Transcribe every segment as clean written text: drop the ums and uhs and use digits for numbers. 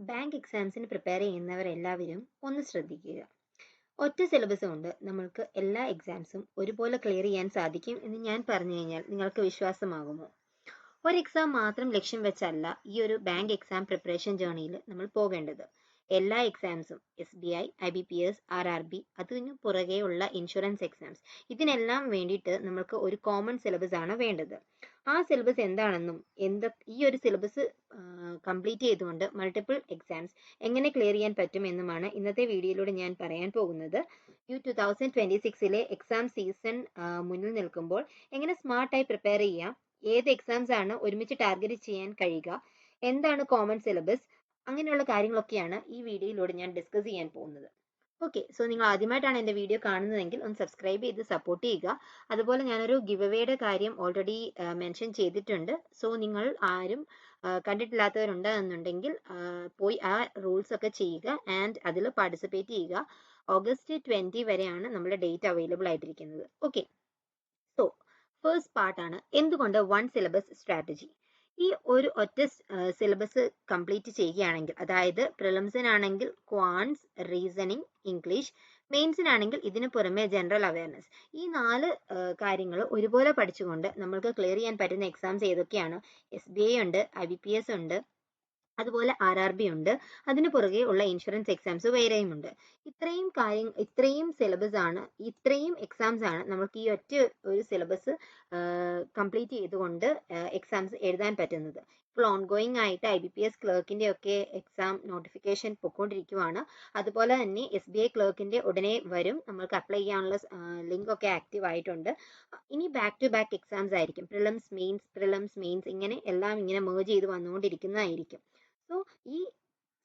Bank എക്സാംസിന് prepare ചെയ്യുന്നവരെല്ലാവരും ഒന്ന് ശ്രദ്ധിക്കുക. ഒറ്റ സിലബസ് കൊണ്ട് നമ്മൾക്ക് എല്ലാ എക്സാംസും ഒരുപോലെ ക്ലിയർ ചെയ്യാൻ സാധിക്കും എന്ന് ഞാൻ പറഞ്ഞു കഴിഞ്ഞാൽ നിങ്ങൾക്ക് വിശ്വാസമാകുമോ? ഒരു എക്സാം മാത്രം ലക്ഷ്യം വെച്ചല്ല ഈ ഒരു ബാങ്ക് എക്സാം പ്രിപ്പറേഷൻ ജേർണിയിൽ നമ്മൾ പോകേണ്ടത്. എല്ലാ എക്സാംസും SBI, IBPS, RRB, അതിനു പുറകെയുള്ള ഇൻഷുറൻസ് എക്സാംസ്, ഇതിനെല്ലാം വേണ്ടിയിട്ട് നമ്മൾക്ക് ഒരു കോമൺ സിലബസ് ആണ് വേണ്ടത്. ആ സിലബസ് എന്താണെന്നും ഈ ഒരു സിലബസ് കംപ്ലീറ്റ് ചെയ്തുകൊണ്ട് മൾട്ടിപ്പിൾ എക്സാംസ് എങ്ങനെ ക്ലിയർ ചെയ്യാൻ പറ്റും എന്നുമാണ് ഇന്നത്തെ വീഡിയോയിലൂടെ ഞാൻ പറയാൻ പോകുന്നത്. 2026 എക്സാം സീസൺ മുന്നിൽ നിൽക്കുമ്പോൾ എങ്ങനെ സ്മാർട്ടായി പ്രിപ്പയർ ചെയ്യാം, ഏത് എക്സാംസ് ആണ് ഒരുമിച്ച് ടാർഗറ്റ് ചെയ്യാൻ കഴിയുക, എന്താണ് കോമൺ സിലബസ്, അങ്ങനെയുള്ള കാര്യങ്ങളൊക്കെയാണ് ഈ വീഡിയോയിലൂടെ ഞാൻ ഡിസ്കസ് ചെയ്യാൻ പോകുന്നത്. ഓക്കെ, സോ നിങ്ങൾ ആദ്യമായിട്ടാണ് എൻ്റെ വീഡിയോ കാണുന്നതെങ്കിൽ ഒന്ന് സബ്സ്ക്രൈബ് ചെയ്ത് സപ്പോർട്ട് ചെയ്യുക. അതുപോലെ ഞാനൊരു ഗിവ് അവേയുടെ കാര്യം ഓൾറെഡി മെൻഷൻ ചെയ്തിട്ടുണ്ട്. സോ നിങ്ങൾ ആരും കണ്ടിട്ടില്ലാത്തവരുണ്ട് എന്നുണ്ടെങ്കിൽ പോയി ആ റൂൾസ് ഒക്കെ ചെയ്യുക ആൻഡ് അതിൽ പാർട്ടിസിപ്പേറ്റ് ചെയ്യുക. August 20 വരെയാണ് നമ്മുടെ ഡേറ്റ് അവൈലബിൾ ആയിട്ടിരിക്കുന്നത്. ഓക്കെ, സോ ഫസ്റ്റ് പാർട്ടാണ് എന്തുകൊണ്ട് വൺ സിലബസ് സ്ട്രാറ്റജി. ഈ ഒരു ഒറ്റ സിലബസ് കംപ്ലീറ്റ് ചെയ്യുകയാണെങ്കിൽ, അതായത് പ്രിലിംസിനാണെങ്കിൽ ക്വാൻസ്, റീസണിങ്, ഇംഗ്ലീഷ്, മെയിൻസിനാണെങ്കിൽ ഇതിനു പുറമെ ജനറൽ അവയർനെസ്, ഈ 4 കാര്യങ്ങൾ ഒരുപോലെ പഠിച്ചുകൊണ്ട് നമ്മൾക്ക് ക്ലിയർ ചെയ്യാൻ പറ്റുന്ന എക്സാംസ് ഏതൊക്കെയാണ്? SBI ഉണ്ട്, IBPS ഉണ്ട്, അതുപോലെ RRB ഉണ്ട്, അതിന് പുറകെ ഉള്ള ഇൻഷുറൻസ് എക്സാംസ് വേറെയും ഉണ്ട്. ഇത്രയും സിലബസ് ആണ്, ഇത്രയും എക്സാംസ് ആണ് നമുക്ക് ഈ ഒറ്റ ഒരു സിലബസ് കംപ്ലീറ്റ് ചെയ്തുകൊണ്ട് എക്സാംസ് എഴുതാൻ പറ്റുന്നത്. ഇപ്പോൾ ഓൺഗോയിങ് ആയിട്ട് IBPS ക്ലർക്കിന്റെ ഒക്കെ എക്സാം നോട്ടിഫിക്കേഷൻ പൊയ്ക്കൊണ്ടിരിക്കുവാണ്. അതുപോലെ തന്നെ SBI ക്ലർക്കിന്റെ ഉടനെ വരും, നമ്മൾക്ക് അപ്ലൈ ചെയ്യാനുള്ള ലിങ്ക് ഒക്കെ ആക്റ്റീവ് ആയിട്ടുണ്ട്. ഇനി ബാക്ക് ടു ബാക്ക് എക്സാംസ് ആയിരിക്കും, പ്രിലിംസ് മെയിൻസ് ഇങ്ങനെ എല്ലാം ഇങ്ങനെ മേർജ് ചെയ്ത് വന്നുകൊണ്ടിരിക്കുന്നതായിരിക്കും. സോ ഈ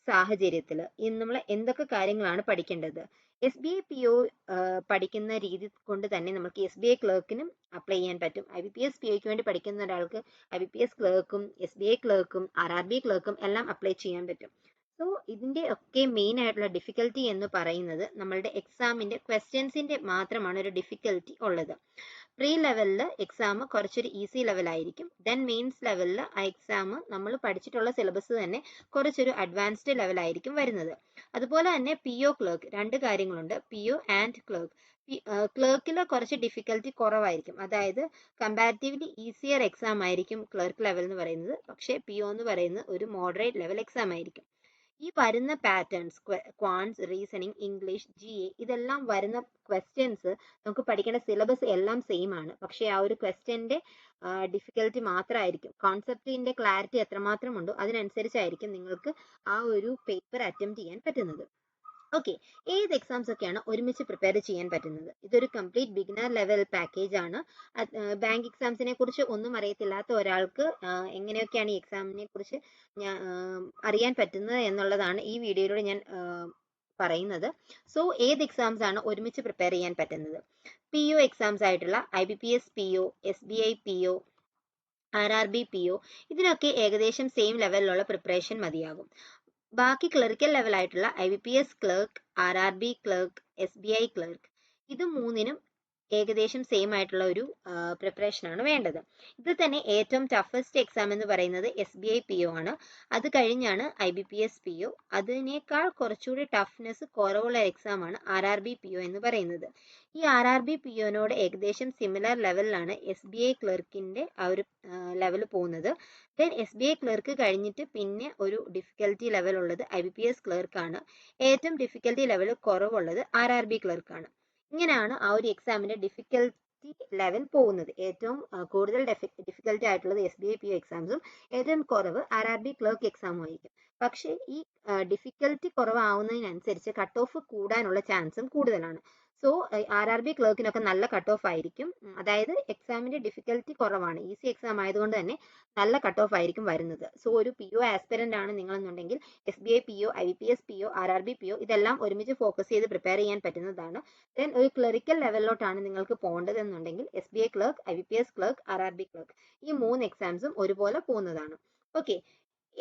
സാഹചര്യത്തിൽ നമ്മൾ എന്തൊക്കെ കാര്യങ്ങളാണ് പഠിക്കേണ്ടത്? SBI PO പഠിക്കുന്ന രീതി കൊണ്ട് തന്നെ നമുക്ക് SBI ക്ലർക്കിനും അപ്ലൈ ചെയ്യാൻ പറ്റും. IBPS POയ്ക്ക് വേണ്ടി പഠിക്കുന്ന ഒരാൾക്ക് IBPS ക്ലർക്കും SBI ക്ലർക്കും RRB ക്ലർക്കും എല്ലാം അപ്ലൈ ചെയ്യാൻ പറ്റും. സോ ഇതിന്റെ ഒക്കെ മെയിൻ ആയിട്ടുള്ള ഡിഫിക്കൽറ്റി എന്ന് പറയുന്നത് നമ്മളുടെ എക്സാമിന്റെ ക്വസ്റ്റ്യൻസിന്റെ മാത്രമാണ് ഒരു ഡിഫിക്കൽറ്റി ഉള്ളത്. പ്രീ ലെവലിൽ എക്സാം കുറച്ചൊരു ഈസി ലെവലായിരിക്കും. ദെൻ മെയിൻസ് ലെവലിൽ ആ എക്സാം നമ്മൾ പഠിച്ചിട്ടുള്ള സിലബസ് തന്നെ കുറച്ചൊരു അഡ്വാൻസ്ഡ് ലെവലായിരിക്കും വരുന്നത്. അതുപോലെ തന്നെ PO ക്ലർക്ക്, 2 കാര്യങ്ങളുണ്ട്, PO ആൻഡ് ക്ലർക്ക്. ക്ലർക്കിൽ കുറച്ച് ഡിഫിക്കൽറ്റി കുറവായിരിക്കും, അതായത് കമ്പാരിറ്റീവ്ലി ഈസിയർ എക്സാം ആയിരിക്കും ക്ലർക്ക് ലെവൽ എന്ന് പറയുന്നത്. പക്ഷേ PO എന്ന് പറയുന്നത് ഒരു മോഡറേറ്റ് ലെവൽ എക്സാം ആയിരിക്കും. ഈ വരുന്ന പാറ്റേൺസ്, ക്വാൻസ്, റീസണിങ്, ഇംഗ്ലീഷ്, GA, ഇതെല്ലാം വരുന്ന ക്വസ്റ്റ്യൻസ്, നമുക്ക് പഠിക്കേണ്ട സിലബസ് എല്ലാം സെയിം ആണ്. പക്ഷേ ആ ഒരു ക്വസ്റ്റ്യന്റെ ഡിഫിക്കൽറ്റി മാത്രമായിരിക്കും, കോൺസെപ്റ്റിന്റെ ക്ലാരിറ്റി എത്രമാത്രം ഉണ്ടോ അതിനനുസരിച്ചായിരിക്കും നിങ്ങൾക്ക് ആ ഒരു പേപ്പർ അറ്റംപ്റ്റ് ചെയ്യാൻ പറ്റുന്നത്. ഓക്കെ, ഏത് എക്സാംസ് ഒക്കെയാണ് ഒരുമിച്ച് പ്രിപ്പയർ ചെയ്യാൻ പറ്റുന്നത്? ഇതൊരു കംപ്ലീറ്റ് ബിഗിനർ ലെവൽ പാക്കേജ് ആണ്. ബാങ്ക് എക്സാംസിനെ കുറിച്ച് ഒന്നും അറിയത്തില്ലാത്ത ഒരാൾക്ക് എങ്ങനെയൊക്കെയാണ് ഈ എക്സാമിനെ കുറിച്ച് അറിയാൻ പറ്റുന്നത് എന്നുള്ളതാണ് ഈ വീഡിയോയിലൂടെ ഞാൻ പറയുന്നത്. സോ ഏത് എക്സാംസ് ആണ് ഒരുമിച്ച് പ്രിപ്പയർ ചെയ്യാൻ പറ്റുന്നത്? PO എക്സാംസ് ആയിട്ടുള്ള IBPS PO, SBI PO, RRB PO, ഇതിനൊക്കെ ഏകദേശം സെയിം ലെവലിലുള്ള പ്രിപ്പറേഷൻ മതിയാകും. ബാക്കി ക്ലറിക്കൽ ലെവൽ ആയിട്ടുള്ള IBPS clerk, RRB clerk, SBI clerk, ഇത് മൂന്നിനും ഏകദേശം സെയിം ആയിട്ടുള്ള ഒരു പ്രിപ്പറേഷൻ ആണ് വേണ്ടത്. ഇത് തന്നെ ഏറ്റവും ടഫസ്റ്റ് എക്സാം എന്ന് പറയുന്നത് SBI PO ആണ്. അത് കഴിഞ്ഞാണ് IBPS PO. അതിനേക്കാൾ കുറച്ചുകൂടി ടഫ്നെസ് കുറവുള്ള എക്സാം ആണ് RRB PO എന്ന് പറയുന്നത്. ഈ RRB POനോട് ഏകദേശം സിമിലർ ലെവലിലാണ് SBI ക്ലർക്കിന്റെ ആ ഒരു ലെവൽ പോകുന്നത്. ദെൻ SBI ക്ലർക്ക് കഴിഞ്ഞിട്ട് പിന്നെ ഒരു ഡിഫിക്കൽറ്റി ലെവൽ ഉള്ളത് IBPS ക്ലർക്കാണ്. ഏറ്റവും ഡിഫിക്കൽറ്റി ലെവൽ കുറവുള്ളത് RRB ക്ലർക്കാണ്. ഇങ്ങനെയാണ് ആ ഒരു എക്സാമിന്റെ ഡിഫിക്കൽറ്റി ലെവൽ പോകുന്നത്. ഏറ്റവും കൂടുതൽ ഡിഫിക്കൽറ്റി ആയിട്ടുള്ളത് SBI PO എക്സാംസും ഏറ്റവും കുറവ് RRB ക്ലർക്ക് എക്സാമും ആയിരിക്കും. പക്ഷേ ഈ ഡിഫിക്കൽറ്റി കുറവാവുന്നതിനനുസരിച്ച് കട്ട് ഓഫ് കൂടാനുള്ള ചാൻസും കൂടുതലാണ്. സോ RRB ക്ലർക്കിനൊക്കെ നല്ല കട്ട് ഓഫ് ആയിരിക്കും, അതായത് എക്സാമിന്റെ ഡിഫിക്കൽറ്റി കുറവാണ്, ഈസി എക്സാം ആയതുകൊണ്ട് തന്നെ നല്ല കട്ട് ഓഫ് ആയിരിക്കും വരുന്നത്. സോ ഒരു PO ആസ്പിരന്റ് ആണ് നിങ്ങളെന്നുണ്ടെങ്കിൽ SBI PO, IBPS PO, RRB PO ഇതെല്ലാം ഒരുമിച്ച് ഫോക്കസ് ചെയ്ത് പ്രിപ്പയർ ചെയ്യാൻ പറ്റുന്നതാണ്. ദെൻ ഒരു ക്ലറിക്കൽ ലെവലിലോട്ടാണ് നിങ്ങൾക്ക് പോകേണ്ടതെന്നുണ്ടെങ്കിൽ SBI clerk, IBPS clerk, RRB clerk, ഈ 3 എക്സാംസും ഒരുപോലെ പോകുന്നതാണ്. ഓക്കെ,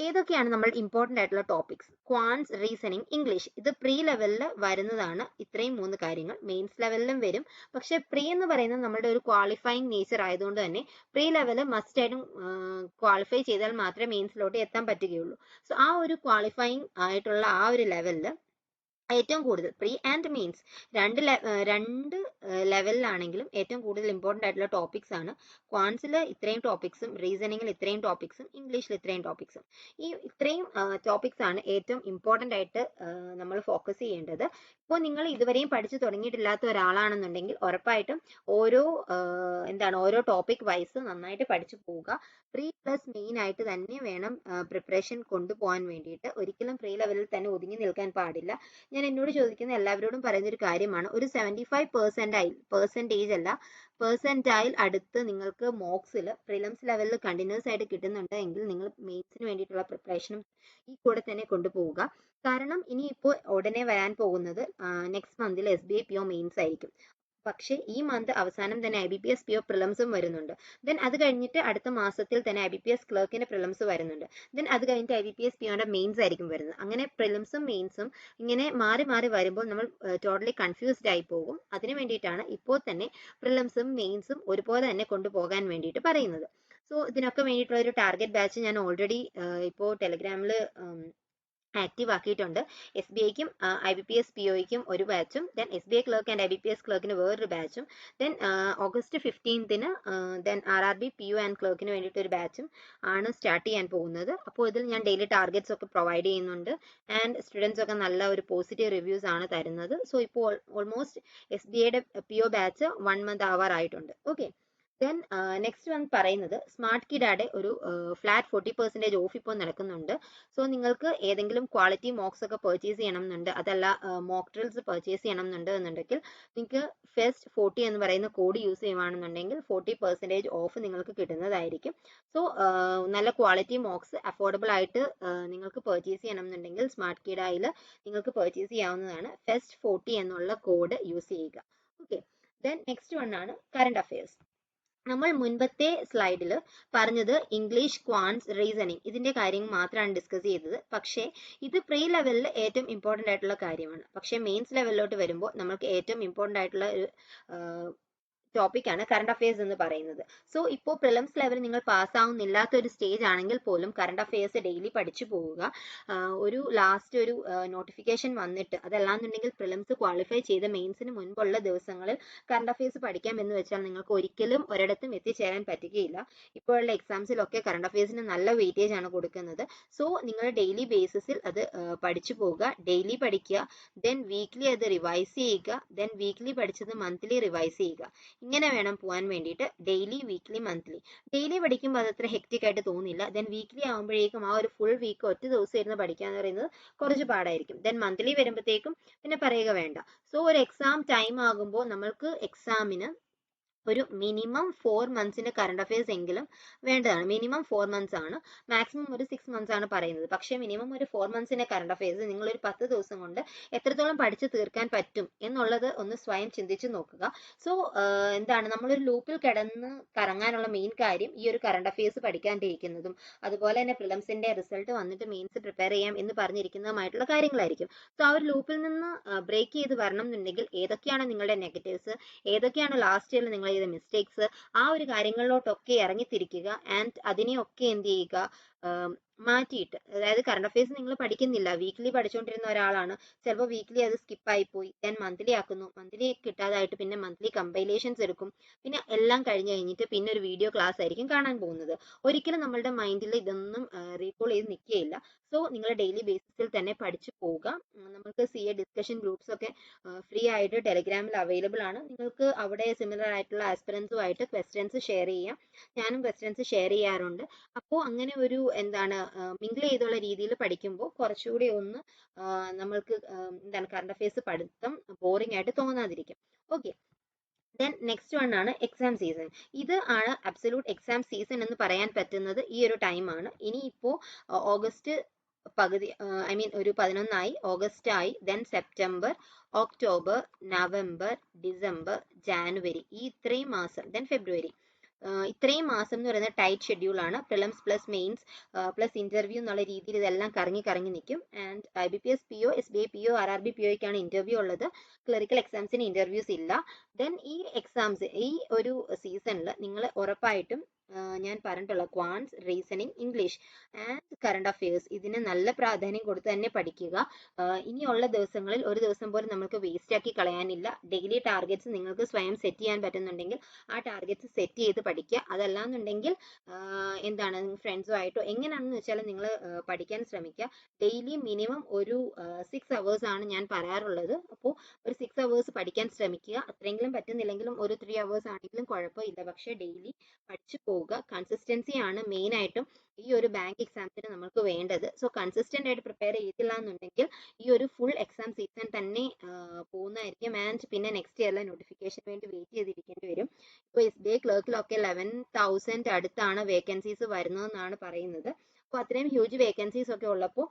ഏതൊക്കെയാണ് നമ്മൾ ഇമ്പോർട്ടൻ്റ് ആയിട്ടുള്ള ടോപ്പിക്സ്? Quants, reasoning, English. ഇത് പ്രീ ലെവലിൽ വരുന്നതാണ് ഇത്രയും 3 കാര്യങ്ങൾ. മെയിൻസ് ലെവലിലും വരും. പക്ഷെ പ്രീ എന്ന് പറയുന്നത് നമ്മുടെ ഒരു ക്വാളിഫയിങ് നേച്ചർ ആയതുകൊണ്ട് തന്നെ പ്രീ ലെവല് മസ്റ്റ് ആയിട്ടും ക്വാളിഫൈ ചെയ്താൽ മാത്രമേ മെയിൻസിലോട്ട് എത്താൻ പറ്റുകയുള്ളൂ. സോ ആ ഒരു ക്വാളിഫയിങ് ആയിട്ടുള്ള ആ ഒരു ലെവലിൽ ഏറ്റവും കൂടുതൽ പ്രീ ആൻഡ് മെയിൻസ് രണ്ട് ലെവലിലാണെങ്കിലും ഏറ്റവും കൂടുതൽ ഇമ്പോർട്ടൻ്റ് ആയിട്ടുള്ള ടോപ്പിക്സ് ആണ്. ക്വാൻസിൽ ഇത്രയും ടോപ്പിക്സും, റീസണിങ്ങിൽ ഇത്രയും ടോപ്പിക്സും, ഇംഗ്ലീഷിൽ ഇത്രയും ടോപ്പിക്സും. ഈ ഇത്രയും ടോപ്പിക്സ് ആണ് ഏറ്റവും ഇമ്പോർട്ടൻ്റ് ആയിട്ട് നമ്മൾ ഫോക്കസ് ചെയ്യേണ്ടത്. ഇപ്പോൾ നിങ്ങൾ ഇതുവരെയും പഠിച്ചു തുടങ്ങിയിട്ടില്ലാത്ത ഒരാളാണെന്നുണ്ടെങ്കിൽ ഉറപ്പായിട്ടും ഓരോ ടോപ്പിക് വൈസ് നന്നായിട്ട് പഠിച്ചു പോവുക. പ്രീ പ്ലസ് മെയിൻ ആയിട്ട് തന്നെ വേണം പ്രിപ്പറേഷൻ കൊണ്ടുപോകാൻ വേണ്ടിയിട്ട്. ഒരിക്കലും പ്രീ ലെവലിൽ തന്നെ ഒതുങ്ങി നിൽക്കാൻ പാടില്ല. ഞാൻ എന്നോട് ചോദിക്കുന്ന എല്ലാവരോടും പറയുന്ന ഒരു കാര്യമാണ്, ഒരു 75% അല്ല, പെർസെൻറ്റൈൽ അടുത്ത് നിങ്ങൾക്ക് മോക്സിൽ പ്രിലിംസ് ലെവലിൽ കണ്ടിന്യൂസ് ആയിട്ട് കിട്ടുന്നുണ്ട് എങ്കിൽ നിങ്ങൾ മെയിൻസിന് വേണ്ടിയിട്ടുള്ള പ്രിപ്പറേഷനും ഈ കൂടെ തന്നെ കൊണ്ടുപോവുക. കാരണം ഇനിയിപ്പോൾ ഉടനെ വരാൻ പോകുന്നത് നെക്സ്റ്റ് മന്തിൽ SBI PO മെയിൻസ് ആയിരിക്കും. പക്ഷേ ഈ മന്ത് അവസാനം തന്നെ IBPS PO പ്രിലിംസും വരുന്നുണ്ട്. ദെൻ അത് കഴിഞ്ഞിട്ട് അടുത്ത മാസത്തിൽ തന്നെ IBPS ക്ലർക്കിന്റെ പ്രിലിംസ് വരുന്നുണ്ട്. ദെൻ അത് കഴിഞ്ഞിട്ട് IBPS POന്റെ മെയിൻസ് ആയിരിക്കും വരുന്നത്. അങ്ങനെ പ്രിലിംസും മെയിൻസും ഇങ്ങനെ മാറി മാറി വരുമ്പോൾ നമ്മൾ ടോട്ടലി കൺഫ്യൂസ്ഡ് ആയി പോകും. അതിന് വേണ്ടിയിട്ടാണ് ഇപ്പോൾ തന്നെ പ്രിലിംസും മെയിൻസും ഒരുപോലെ തന്നെ കൊണ്ടുപോകാൻ വേണ്ടിയിട്ട് പറയുന്നത്. സോ ഇതിനൊക്കെ വേണ്ടിയിട്ടുള്ള ഒരു ടാർഗറ്റ് ബാച്ച് ഞാൻ ഓൾറെഡി ഇപ്പോൾ ടെലഗ്രാമിൽ ആക്റ്റീവ് ആക്കിയിട്ടുണ്ട്. SBIക്കും IBPS POയ്ക്കും ഒരു ബാച്ചും, then SBI clerk and IBPS ക്ലർക്കിന് വേറൊരു ബാച്ചും, ദെൻ ഓഗസ്റ്റ് 15-ന് ദെൻ RRB PO ആൻഡ് ക്ലർക്കിന് വേണ്ടിയിട്ട് ഒരു ബാച്ചും ആണ് സ്റ്റാർട്ട് ചെയ്യാൻ പോകുന്നത്. അപ്പോൾ ഇതിൽ ഞാൻ ഡെയിലി ടാർഗറ്റ്സ് ഒക്കെ പ്രൊവൈഡ് ചെയ്യുന്നുണ്ട് ആൻഡ് സ്റ്റുഡൻസ് ഒക്കെ നല്ല ഒരു പോസിറ്റീവ് റിവ്യൂസ് ആണ് തരുന്നത്. സോ ഇപ്പോൾ ഓൾമോസ്റ്റ് SBIയുടെ PO ബാച്ച് 1 മന്ത് ആവാറായിട്ടുണ്ട്. ഓക്കെ, ദെൻ നെക്സ്റ്റ് വൺ പറയുന്നത് സ്മാർട്ട് കിഡാടെ ഒരു ഫ്ലാറ്റ് 40% ഓഫ് ഇപ്പോൾ നടക്കുന്നുണ്ട്. സോ നിങ്ങൾക്ക് ഏതെങ്കിലും ക്വാളിറ്റി മോക്സ് ഒക്കെ പർച്ചേസ് ചെയ്യണം എന്നുണ്ട്, അതല്ല മോക്ക് ഡ്രിൽസ് പർച്ചേസ് ചെയ്യണം എന്നുണ്ടെങ്കിൽ നിങ്ങൾക്ക് ഫെസ്റ്റ് 40 എന്ന് പറയുന്ന കോഡ് യൂസ് ചെയ്യുകയാണെന്നുണ്ടെങ്കിൽ 40% ഓഫ് നിങ്ങൾക്ക് കിട്ടുന്നതായിരിക്കും. സോ നല്ല ക്വാളിറ്റി മോക്സ് അഫോർഡബിൾ ആയിട്ട് നിങ്ങൾക്ക് പർച്ചേസ് ചെയ്യണം എന്നുണ്ടെങ്കിൽ സ്മാർട്ട് കിഡായിൽ നിങ്ങൾക്ക് പർച്ചേസ് ചെയ്യാവുന്നതാണ്. ഫെസ്റ്റ് 40 എന്നുള്ള കോഡ് യൂസ് ചെയ്യുക. ഓക്കെ, ദെൻ നെക്സ്റ്റ് വൺ ആണ് കറണ്ട് അഫയേഴ്സ്. നമ്മൾ മുൻപത്തെ സ്ലൈഡിൽ പറഞ്ഞത് ഇംഗ്ലീഷ്, ക്വാൻസ്, റീസണിങ് ഇതിന്റെ കാര്യം മാത്രമാണ് ഡിസ്കസ് ചെയ്തത്. പക്ഷേ ഇത് പ്രീ ലെവലിൽ ഏറ്റവും ഇമ്പോർട്ടൻ്റ് ആയിട്ടുള്ള കാര്യമാണ്. പക്ഷേ മെയിൻസ് ലെവലിലോട്ട് വരുമ്പോൾ നമുക്ക് ഏറ്റവും ഇമ്പോർട്ടൻ്റ് ആയിട്ടുള്ള ഒരു ടോപ്പിക്കാണ് കറണ്ട് അഫയേഴ്സ് എന്ന് പറയുന്നത്. സോ ഇപ്പോൾ പ്രിലിംസ് ലെവൽ നിങ്ങൾ പാസ്സാവുന്നില്ലാത്ത ഒരു സ്റ്റേജ് ആണെങ്കിൽ പോലും കറണ്ട് അഫയേഴ്സ് ഡെയിലി പഠിച്ചു പോവുക. ഒരു ലാസ്റ്റ് ഒരു നോട്ടിഫിക്കേഷൻ വന്നിട്ട് അതല്ലാന്നുണ്ടെങ്കിൽ പ്രിലിംസ് ക്വാളിഫൈ ചെയ്ത മെയിൻസിന് മുൻപുള്ള ദിവസങ്ങളിൽ കറണ്ട് അഫയേഴ്സ് പഠിക്കാം എന്ന് വെച്ചാൽ നിങ്ങൾക്ക് ഒരിക്കലും ഒരിടത്തും എത്തിച്ചേരാൻ പറ്റുകയില്ല. ഇപ്പോഴുള്ള എക്സാംസിലൊക്കെ കറണ്ട് അഫയേഴ്സിന് നല്ല വെയിറ്റേജ് ആണ് കൊടുക്കുന്നത്. സോ നിങ്ങൾ ഡെയിലി ബേസിസിൽ അത് പഠിച്ചു പോവുക, ഡെയിലി പഠിക്കുക, ദെൻ വീക്ക്ലി അത് റിവൈസ് ചെയ്യുക, ദെൻ വീക്ക്ലി പഠിച്ചത് മന്ത്ലി റിവൈസ് ചെയ്യുക. ഇങ്ങനെ വേണം പോകാൻ വേണ്ടിയിട്ട്. Daily, weekly, monthly. ഡെയിലി പഠിക്കുമ്പോൾ അത് അത്ര ഹെക്റ്റിക് ആയിട്ട് തോന്നില്ല. ദെൻ വീക്ക്ലി ആകുമ്പോഴേക്കും ആ ഒരു ഫുൾ വീക്ക് ഒറ്റ ദിവസം ഇരുന്ന് പഠിക്കുക എന്ന് പറയുന്നത് കുറച്ച് പാടായിരിക്കും. ദെൻ മന്ത്ലി വരുമ്പോഴത്തേക്കും പിന്നെ പറയുക വേണ്ട. സോ ഒരു എക്സാം ടൈം ആകുമ്പോൾ നമ്മൾക്ക് എക്സാമിന് ഒരു മിനിമം 4 മന്ത്സിന്റെ കറണ്ട് അഫയേഴ്സ് എങ്കിലും വേണ്ടതാണ്. മിനിമം 4 മന്ത്സ് ആണ്, മാക്സിമം ഒരു 6 മന്ത്സ് ആണ് പറയുന്നത്. പക്ഷേ മിനിമം ഒരു 4 മന്ത്സിന്റെ കറണ്ട് അഫയേഴ്സ് നിങ്ങൾ ഒരു 10 ദിവസം കൊണ്ട് എത്രത്തോളം പഠിച്ചു തീർക്കാൻ പറ്റും എന്നുള്ളത് ഒന്ന് സ്വയം ചിന്തിച്ചു നോക്കുക. സോ നമ്മളൊരു ലൂപ്പിൽ കിടന്ന് കറങ്ങാനുള്ള മെയിൻ കാര്യം ഈ ഒരു കറണ്ട് അഫയേഴ്സ് പഠിക്കാണ്ടിരിക്കുന്നതും അതുപോലെ തന്നെ പ്രിലിംസിന്റെ റിസൾട്ട് വന്നിട്ട് മെയിൻസ് പ്രിപ്പയർ ചെയ്യാം എന്ന് പറഞ്ഞിരിക്കുന്നതുമായിട്ടുള്ള കാര്യങ്ങളായിരിക്കും. സോ ആ ഒരു ലൂപ്പിൽ നിന്ന് ബ്രേക്ക് ചെയ്ത് വരണം എന്നുണ്ടെങ്കിൽ ഏതൊക്കെയാണ് നിങ്ങളുടെ നെഗറ്റീവ്സ്, ഏതൊക്കെയാണ് ലാസ്റ്റ് ഇയറിൽ നിങ്ങൾ ചെയ്ത മിസ്റ്റേക്സ്, ആ ഒരു കാര്യങ്ങളിലോട്ടൊക്കെ ഇറങ്ങിത്തിരിക്കുക ആൻഡ് അതിനെയൊക്കെ എന്ത് ചെയ്യുക, മാറ്റിയിട്ട്. അതായത് കറണ്ട് അഫയേഴ്സ് നിങ്ങൾ പഠിക്കുന്നില്ല, വീക്ക്ലി പഠിച്ചുകൊണ്ടിരുന്ന ഒരാളാണ്, ചിലപ്പോൾ വീക്ക്ലി അത് സ്കിപ്പായി പോയി, ദെൻ മന്ത്ലി ആക്കുന്നു, മന്ത്ലി കിട്ടാതായിട്ട് പിന്നെ മന്ത്ലി കമ്പൈലേഷൻസ് എടുക്കും, പിന്നെ എല്ലാം കഴിഞ്ഞിട്ട് പിന്നെ ഒരു വീഡിയോ ക്ലാസ് ആയിരിക്കും കാണാൻ പോകുന്നത്. ഒരിക്കലും നമ്മളുടെ മൈൻഡിൽ ഇതൊന്നും റീകോൾ ചെയ്ത് നിൽക്കുകയില്ല. സോ നിങ്ങൾ ഡെയിലി ബേസിസിൽ തന്നെ പഠിച്ചു പോവുക. നമുക്ക് CA ഡിസ്കഷൻ ഗ്രൂപ്പ്സ് ഒക്കെ ഫ്രീ ആയിട്ട് ടെലഗ്രാമിൽ അവൈലബിൾ ആണ്. നിങ്ങൾക്ക് അവിടെ സിമിലർ ആയിട്ടുള്ള ആസ്പിറൻസുമായിട്ട് ക്വസ്റ്റ്യൻസ് ഷെയർ ചെയ്യാം. ഞാനും ക്വസ്റ്റ്യൻസ് ഷെയർ ചെയ്യാറുണ്ട്. അപ്പോൾ അങ്ങനെ ഒരു മിങ്കിൾ ചെയ്തുള്ള രീതിയിൽ പഠിക്കുമ്പോൾ കുറച്ചുകൂടി ഒന്ന് നമ്മൾക്ക് കറണ്ട് അഫയേഴ്സ് പഠിത്തം ബോറിംഗ് ആയിട്ട് തോന്നാതിരിക്കും. ഓക്കെ, ദെൻ നെക്സ്റ്റ് വൺ ആണ് എക്സാം സീസൺ. ഇത് ആണ് അബ്സല്യൂട്ട് എക്സാം സീസൺ എന്ന് പറയാൻ പറ്റുന്നത് ഈ ഒരു ടൈമാണ്. ഇനിയിപ്പോൾ ഓഗസ്റ്റ് പകുതി, ഒരു 11 ഓഗസ്റ്റ് ആയി, then September, October, November, December, January, ഈ ഇത്രയും മാസം, ദെൻ ഫെബ്രുവരി. ഇത്രയും മാസം എന്ന് പറയുന്നത് ടൈറ്റ് ഷെഡ്യൂളാണ്. Prelims plus mains plus interview എന്നുള്ള രീതിയിൽ ഇതെല്ലാം കറങ്ങി നിൽക്കും. And IBPS PO, SBI PO, RRB POയ്ക്കാണ് ഇന്റർവ്യൂ ഉള്ളത്. ക്ലറിക്കൽ എക്സാംസിന് ഇന്റർവ്യൂസ് ഇല്ല. ദെൻ ഈ എക്സാംസ് ഈ ഒരു സീസണിൽ നിങ്ങൾ ഉറപ്പായിട്ടും ഞാൻ പറഞ്ഞിട്ടുള്ള quants, reasoning, English and current affairs ഇതിന് നല്ല പ്രാധാന്യം കൊടുത്ത് തന്നെ പഠിക്കുക. ഇനിയുള്ള ദിവസങ്ങളിൽ ഒരു ദിവസം പോലും നമുക്ക് വേസ്റ്റ് ആക്കി കളയാനില്ല. ഡെയിലി ടാർഗറ്റ്സ് നിങ്ങൾക്ക് സ്വയം സെറ്റ് ചെയ്യാൻ പറ്റുന്നുണ്ടെങ്കിൽ ആ ടാർഗറ്റ്സ് സെറ്റ് ചെയ്ത് പഠിക്കുക. അതല്ലാന്നുണ്ടെങ്കിൽ എന്താണ് ഫ്രണ്ട്സോ ആയിട്ടോ എങ്ങനെയാണെന്ന് വെച്ചാൽ നിങ്ങൾ പഠിക്കാൻ ശ്രമിക്കുക. ഡെയിലി മിനിമം ഒരു 6 hours ആണ് ഞാൻ പറയാറുള്ളത്. അപ്പോൾ ഒരു 6 hours പഠിക്കാൻ ശ്രമിക്കുക. അത്രയെങ്കിലും പറ്റുന്നില്ലെങ്കിലും ഒരു 3 hours ആണെങ്കിലും കുഴപ്പമില്ല. പക്ഷേ ഡെയിലി പഠിച്ചു പോവുക. കൺസിസ്റ്റൻസി ആണ് മെയിൻ ആയിട്ടും ഈ ഒരു ബാങ്ക് എക്സാംസിന് നമുക്ക് വേണ്ടത്. സോ കൺസിസ്റ്റന്റ് ആയിട്ട് പ്രിപ്പയർ ചെയ്തില്ല എന്നുണ്ടെങ്കിൽ ഈ ഒരു ഫുൾ എക്സാം സീസൺ തന്നെ പോകുന്നതായിരിക്കും. ആൻഡ് പിന്നെ നെക്സ്റ്റ് ഇയറിലെ നോട്ടിഫിക്കേഷൻ വേണ്ടി വെയിറ്റ് ചെയ്തിരിക്കേണ്ടി വരും. ഇപ്പോൾ SBI ക്ലർക്കിലൊക്കെ 11,000 അടുത്താണ് വേക്കൻസീസ് വരുന്നതെന്നാണ് പറയുന്നത്. അപ്പോൾ അത്രയും ഹ്യൂജ് വേക്കൻസീസ് ഒക്കെ ഉള്ളപ്പോൾ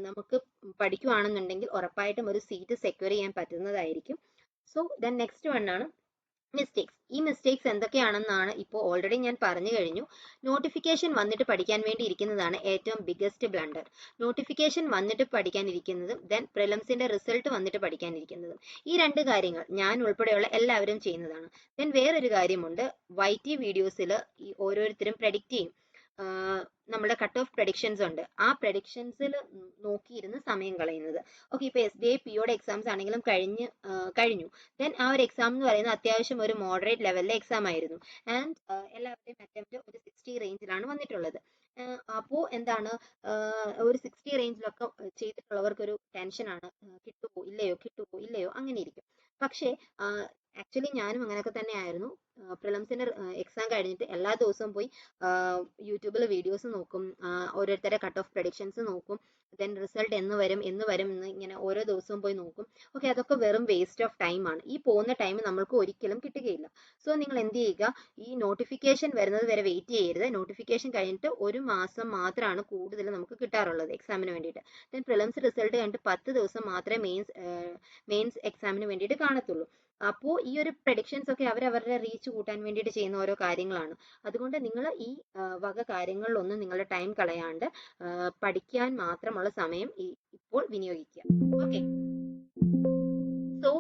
നമുക്ക് പഠിക്കുകയാണെന്നുണ്ടെങ്കിൽ ഉറപ്പായിട്ടും ഒരു സീറ്റ് സെക്യൂർ ചെയ്യാൻ പറ്റുന്നതായിരിക്കും. സോ ദെൻ നെക്സ്റ്റ് വൺ ആണ് മിസ്റ്റേക്സ്. ഈ മിസ്റ്റേക്സ് എന്തൊക്കെയാണെന്നാണ് ഇപ്പോൾ ഓൾറെഡി ഞാൻ പറഞ്ഞു കഴിഞ്ഞു. നോട്ടിഫിക്കേഷൻ വന്നിട്ട് പഠിക്കാൻ വേണ്ടി ഇരിക്കുന്നതാണ് ഏറ്റവും ബിഗ്ഗസ്റ്റ് ബ്ലണ്ടർ. നോട്ടിഫിക്കേഷൻ വന്നിട്ട് പഠിക്കാനിരിക്കുന്നതും ദെൻ പ്രിലിംസിന്റെ റിസൾട്ട് വന്നിട്ട് പഠിക്കാനിരിക്കുന്നതും ഈ രണ്ട് കാര്യങ്ങൾ ഞാൻ ഉൾപ്പെടെയുള്ള എല്ലാവരും ചെയ്യുന്നതാണ്. ദെൻ വേറൊരു കാര്യമുണ്ട്, YT വീഡിയോസിൽ ഈ ഓരോരുത്തരും പ്രഡിക്റ്റ് ചെയ്യും. നമ്മുടെ കട്ട് ഓഫ് പ്രഡിക്ഷൻസ് ഉണ്ട്. ആ പ്രഡിക്ഷൻസിൽ നോക്കിയിരുന്ന് സമയം കളയുന്നത്. ഓക്കെ, ഇപ്പോൾ SBI POയുടെ എക്സാംസ് ആണെങ്കിലും കഴിഞ്ഞു. ദെൻ ആ ഒരു എക്സാം എന്ന് പറയുന്നത് അത്യാവശ്യം ഒരു മോഡറേറ്റ് ലെവലിലെ എക്സാം ആയിരുന്നു. ആൻഡ് എല്ലാവരുടെയും അറ്റംപ്റ്റ് ഒരു 60 റേഞ്ചിലാണ് വന്നിട്ടുള്ളത്. അപ്പോൾ എന്താണ്, ഒരു 60 റേഞ്ചിലൊക്കെ ചെയ്തിട്ടുള്ളവർക്കൊരു ടെൻഷനാണ്, കിട്ടുമോ ഇല്ലയോ അങ്ങനെ ഇരിക്കും. പക്ഷേ ആക്ച്വലി ഞാനും അങ്ങനെയൊക്കെ തന്നെ ആയിരുന്നു. പ്രിലിംസിന്റെ എക്സാം കഴിഞ്ഞിട്ട് എല്ലാ ദിവസവും പോയി യൂട്യൂബിൽ വീഡിയോസ് നോക്കും, ഓരോരുത്തരുടെ കട്ട് ഓഫ് പ്രഡിക്ഷൻസ് നോക്കും. ദെൻ റിസൾട്ട് എന്ന് വരും എന്ന് ഇങ്ങനെ ഓരോ ദിവസവും പോയി നോക്കും. ഓക്കെ, അതൊക്കെ വെറും വേസ്റ്റ് ഓഫ് ടൈം ആണ്. ഈ പോകുന്ന ടൈം നമ്മൾക്ക് ഒരിക്കലും കിട്ടുകയില്ല. സോ നിങ്ങൾ എന്ത് ചെയ്യുക, ഈ നോട്ടിഫിക്കേഷൻ വരുന്നത് വരെ വെയിറ്റ് ചെയ്യരുത്. നോട്ടിഫിക്കേഷൻ കഴിഞ്ഞിട്ട് ഒരു മാസം മാത്രമാണ് കൂടുതൽ നമുക്ക് കിട്ടാറുള്ളത് എക്സാമിന് വേണ്ടിയിട്ട്. ദെൻ പ്രിലിംസ് റിസൾട്ട് കഴിഞ്ഞിട്ട് 10 ദിവസം മാത്രമേ മെയിൻസ് എക്സാമിന് വേണ്ടിയിട്ട് കാണത്തുള്ളൂ. അപ്പോൾ ഈ ഒരു പ്രഡിക്ഷൻസ് ഒക്കെ അവരവരുടെ റീച്ച് കൂട്ടാൻ വേണ്ടിയിട്ട് ചെയ്യുന്ന ഓരോ കാര്യങ്ങളാണ്. അതുകൊണ്ട് നിങ്ങൾ ഈ വക കാര്യങ്ങളിലൊന്നും നിങ്ങളുടെ ടൈം കളയാണ്ട് പഠിക്കാൻ മാത്രമുള്ള സമയം ഇപ്പോൾ വിനിയോഗിക്കുക. ഓക്കെ, സോ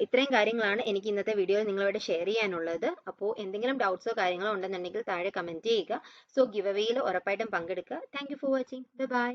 ഇത്രയും കാര്യങ്ങളാണ് എനിക്ക് ഇന്നത്തെ വീഡിയോയിൽ നിങ്ങളോട് ഷെയർ ചെയ്യാനുള്ളത്. അപ്പോൾ എന്തെങ്കിലും ഡൗട്ട്സോ കാര്യങ്ങളോ ഉണ്ടെന്നുണ്ടെങ്കിൽ താഴെ കമന്റ് ചെയ്യുക. സോ ഗിവ് അവേയിൽ ഉറപ്പായിട്ടും പങ്കെടുക്കുക. Thank you for watching. By.